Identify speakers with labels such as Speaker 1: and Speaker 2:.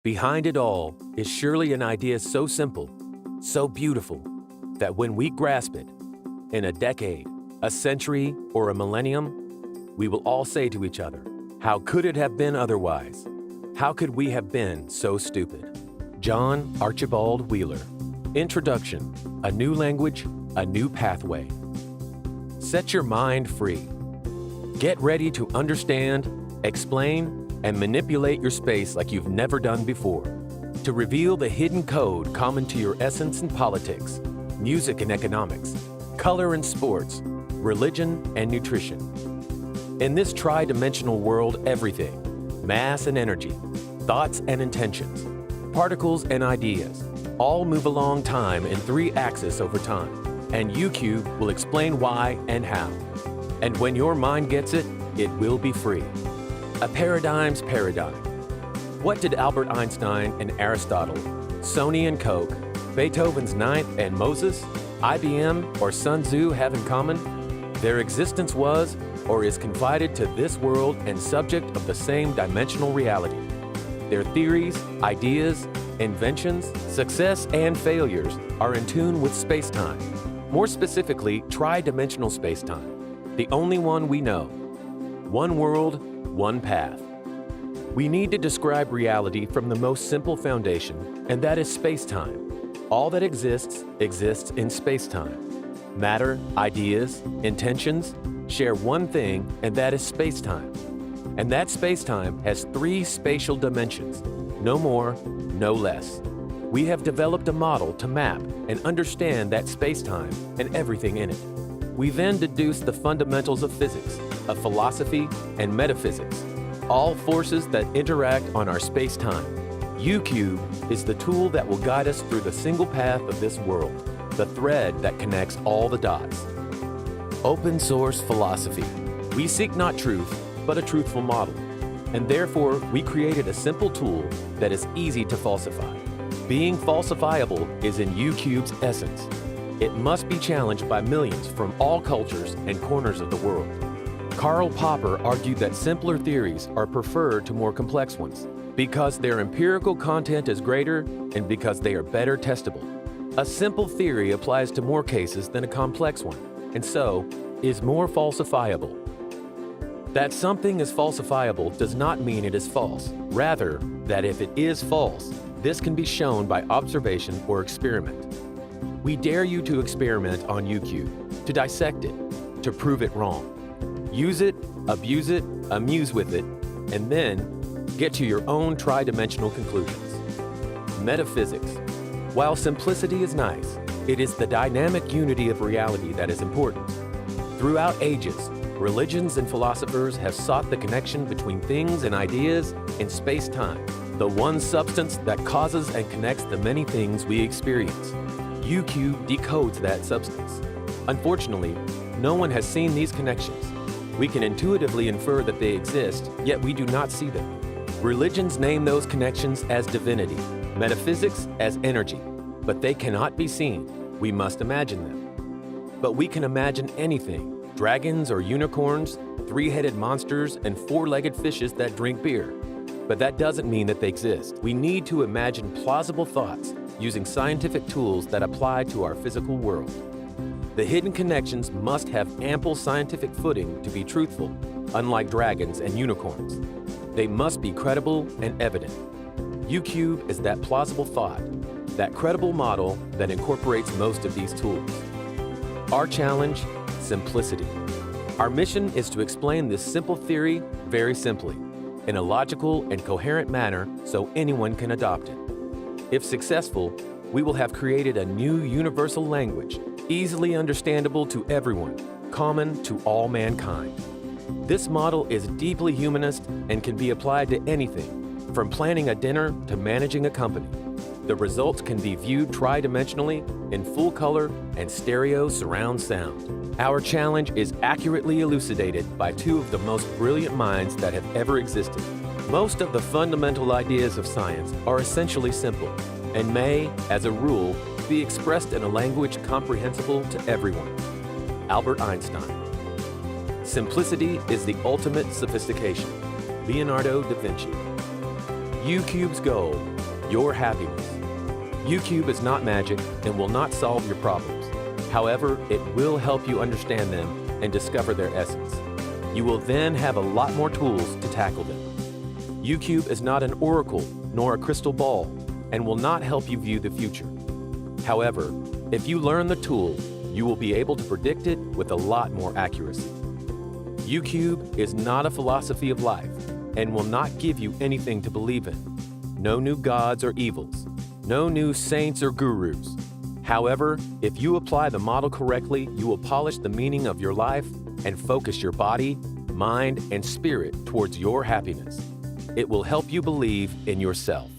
Speaker 1: Behind it all is surely an idea so simple, so beautiful, that when we grasp it, in a decade, a century, or a millennium, we will all say to each other, how could it have been otherwise? How could we have been so stupid? John Archibald Wheeler. Introduction: a new language, a new pathway. Set your mind free. Get ready to understand, explain, and manipulate your space like you've never done before. To reveal the hidden code common to your essence in politics, music and economics, color and sports, religion and nutrition. In this tri-dimensional world, everything, mass and energy, thoughts and intentions, particles and ideas, all move along time in 3 axes over time, and uCube will explain why and how. And when your mind gets it, it will be free. A paradigm's paradigm. What did Albert Einstein and Aristotle, Sony and Coke, Beethoven's Ninth and Moses, IBM or Sun Tzu have in common? Their existence was or is confided to this world and subject of the same dimensional reality. Their theories, ideas, inventions, success, and failures are in tune with space-time, more specifically, tri-dimensional space-time, the only one we know. One world, one path. We need to describe reality from the most simple foundation, and that is space-time. All that exists in space-time. Matter, ideas, intentions share one thing, and that is space-time. And that space-time has 3 spatial dimensions, no more, no less. We have developed a model to map and understand that space-time and everything in it. We then deduce the fundamentals of physics, of philosophy, and metaphysics, all forces that interact on our space-time. uCube is the tool that will guide us through the single path of this world, the thread that connects all the dots. Open source philosophy. We seek not truth, but a truthful model, and therefore we created a simple tool that is easy to falsify. Being falsifiable is in uCube's essence. It must be challenged by millions from all cultures and corners of the world. Karl Popper argued that simpler theories are preferred to more complex ones because their empirical content is greater and because they are better testable. A simple theory applies to more cases than a complex one, and so is more falsifiable. That something is falsifiable does not mean it is false. Rather, that if it is false, this can be shown by observation or experiment. We dare you to experiment on uCube, to dissect it, to prove it wrong. Use it, abuse it, amuse with it, and then get to your own tri-dimensional conclusions. Metaphysics. While simplicity is nice, it is the dynamic unity of reality that is important. Throughout ages, religions and philosophers have sought the connection between things and ideas in space-time, the one substance that causes and connects the many things we experience. uCube decodes that substance. Unfortunately, no one has seen these connections. We can intuitively infer that they exist, yet we do not see them. Religions name those connections as divinity, metaphysics as energy, but they cannot be seen. We must imagine them. But we can imagine anything: dragons or unicorns, 3-headed monsters, and 4-legged fishes that drink beer. But that doesn't mean that they exist. We need to imagine plausible thoughts using scientific tools that apply to our physical world. The hidden connections must have ample scientific footing to be truthful, unlike dragons and unicorns. They must be credible and evident. uCube is that plausible thought, that credible model that incorporates most of these tools. Our challenge: simplicity. Our mission is to explain this simple theory very simply, in a logical and coherent manner so anyone can adopt it. If successful, we will have created a new universal language, easily understandable to everyone, common to all mankind. This model is deeply humanist and can be applied to anything, from planning a dinner to managing a company. The results can be viewed tri-dimensionally in full color and stereo surround sound. Our challenge is accurately elucidated by 2 of the most brilliant minds that have ever existed. Most of the fundamental ideas of science are essentially simple and may, as a rule, be expressed in a language comprehensible to everyone. Albert Einstein. Simplicity is the ultimate sophistication. Leonardo da Vinci. uCube's goal, your happiness. uCube is not magic and will not solve your problems. However, it will help you understand them and discover their essence. You will then have a lot more tools to tackle them. uCube is not an oracle nor a crystal ball and will not help you view the future. However, if you learn the tool, you will be able to predict it with a lot more accuracy. uCube is not a philosophy of life and will not give you anything to believe in. No new gods or evils. No new saints or gurus. However, if you apply the model correctly, you will polish the meaning of your life and focus your body, mind, and spirit towards your happiness. It will help you believe in yourself.